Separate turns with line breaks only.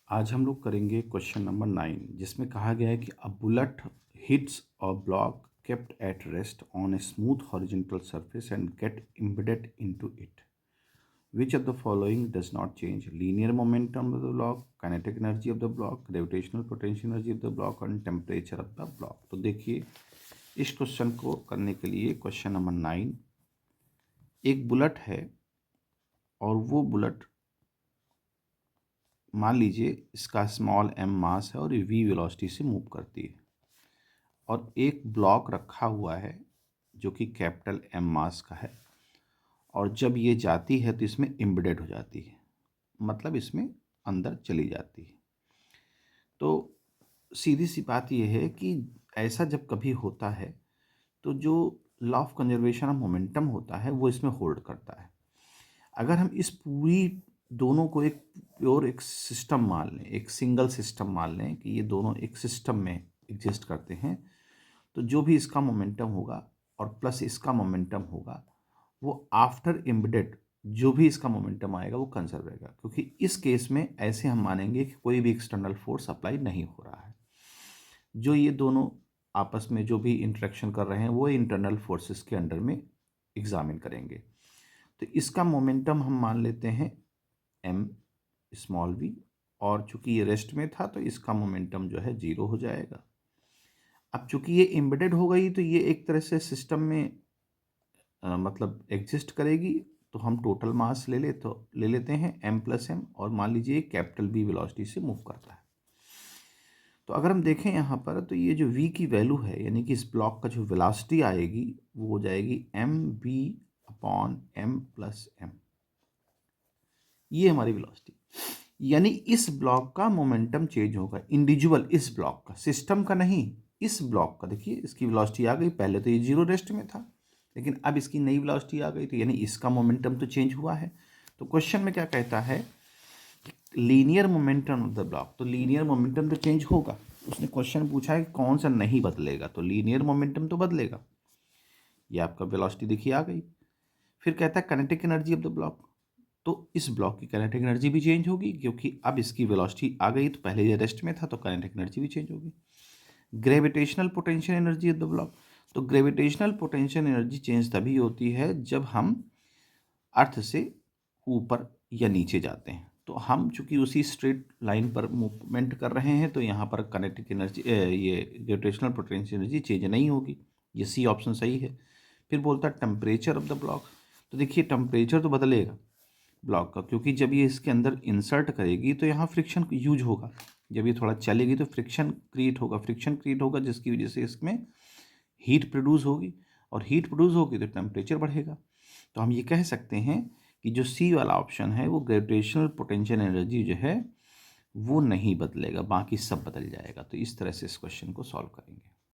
आज हम लोग करेंगे क्वेश्चन नंबर 9 जिसमें कहा गया है कि a bullet hits a block kept at rest on a smooth horizontal surface and get embedded into it. Which of the following does not change? Linear momentum of the block, kinetic energy of the block, gravitational potential energy of the block and temperature of the block. तो देखिए इस question को करने के लिए question number 9, एक bullet है और वो बुलेट मान लीजिए इसका स्मॉल m मास है और ये v वेलोसिटी से मूव करती है और एक ब्लॉक रखा हुआ है जो कि कैपिटल M मास का है और जब ये जाती है तो इसमें एम्बेडेड हो जाती है, मतलब इसमें अंदर चली जाती है। तो सीधी सी बात यह है कि ऐसा जब कभी होता है तो जो law of conservation of momentum होता है वो इसमें होल्ड करता है। अगर हम इस पूरी दोनों को एक प्योर एक सिस्टम मान लें, एक सिंगल सिस्टम मान लें कि ये दोनों एक सिस्टम में एग्जिस्ट करते हैं, तो जो भी इसका मोमेंटम होगा और प्लस इसका मोमेंटम होगा वो आफ्टर एम्बेडेड जो भी इसका मोमेंटम आएगा वो कंजर्व रहेगा, क्योंकि इस केस में ऐसे हम मानेंगे कि कोई भी एक्सटर्नल फोर्स अप्लाई नहीं हो रहा है। जो ये दोनों आपस में जो भी इंटरेक्शन कर रहे हैं वो इंटरनल फोर्सेस के अंडर में एग्जामिन करेंगे। तो इसका मोमेंटम हम मान लेते हैं m स्मॉल v, और चूंकि ये रेस्ट में था तो इसका मोमेंटम जो है 0 हो जाएगा। अब चूंकि ये एम्बेडेड हो गई तो ये एक तरह से सिस्टम में मतलब एग्जिस्ट करेगी, तो हम टोटल मास ले लेते हैं m+m और मान लीजिए कैपिटल B वेलोसिटी से मूव करता है। तो अगर हम देखें यहाँ पर तो ये जो v की वैल्यू है यानी कि इस ब्लॉक का जो वेलोसिटी आएगी वो हो जाएगी mv/m+m। ये हमारी वेलोसिटी, यानी इस ब्लॉक का मोमेंटम चेंज होगा इंडिविजुअल, इस ब्लॉक का, सिस्टम का नहीं, इस ब्लॉक का। देखिए इसकी वेलोसिटी आ गई, पहले तो ये 0 रेस्ट में था लेकिन अब इसकी नई वेलोसिटी आ गई तो यानी इसका मोमेंटम तो चेंज हुआ है। तो क्वेश्चन में क्या कहता है, linear momentum of the block, तो लीनियर मोमेंटम तो चेंज होगा। उसने क्वेश्चन पूछा है कि कौन सा नहीं बदलेगा, तो लीनियर मोमेंटम तो बदलेगा। ये आपका वेलोसिटी देखिए आ गई। फिर कहता है kinetic energy of the block, तो इस ब्लॉक की काइनेटिक एनर्जी भी चेंज होगी क्योंकि अब इसकी वेलोसिटी आ गई, तो पहले ये रेस्ट में था तो काइनेटिक एनर्जी भी चेंज होगी। Gravitational potential energy of the block, तो ग्रेविटेशनल पोटेंशियल एनर्जी चेंज तभी होती है जब हम अर्थ से ऊपर या नीचे जाते हैं। तो हम चूंकि उसी स्ट्रेट लाइन पर मूवमेंट कर रहे हैं तो यहाँ पर काइनेटिक एनर्जी ये ग्रेविटेशनल पोटेंशियल एनर्जी चेंज नहीं होगी। ये सी ऑप्शन सही है। फिर बोलता है टेम्परेचर ऑफ द ब्लॉक, तो देखिए टेम्परेचर तो बदलेगा ब्लॉक का, क्योंकि जब ये इसके अंदर इंसर्ट करेगी तो यहाँ फ्रिक्शन यूज होगा। जब ये थोड़ा चलेगी तो फ्रिक्शन क्रिएट होगा जिसकी वजह से इसमें हीट प्रोड्यूस होगी और हीट प्रोड्यूस होगी तो टेम्परेचर बढ़ेगा। तो हम ये कह सकते हैं कि जो सी वाला ऑप्शन है वो ग्रेविटेशनल पोटेंशियल एनर्जी जो है वो नहीं बदलेगा, बाकी सब बदल जाएगा। तो इस तरह से इस क्वेश्चन को सॉल्व करेंगे।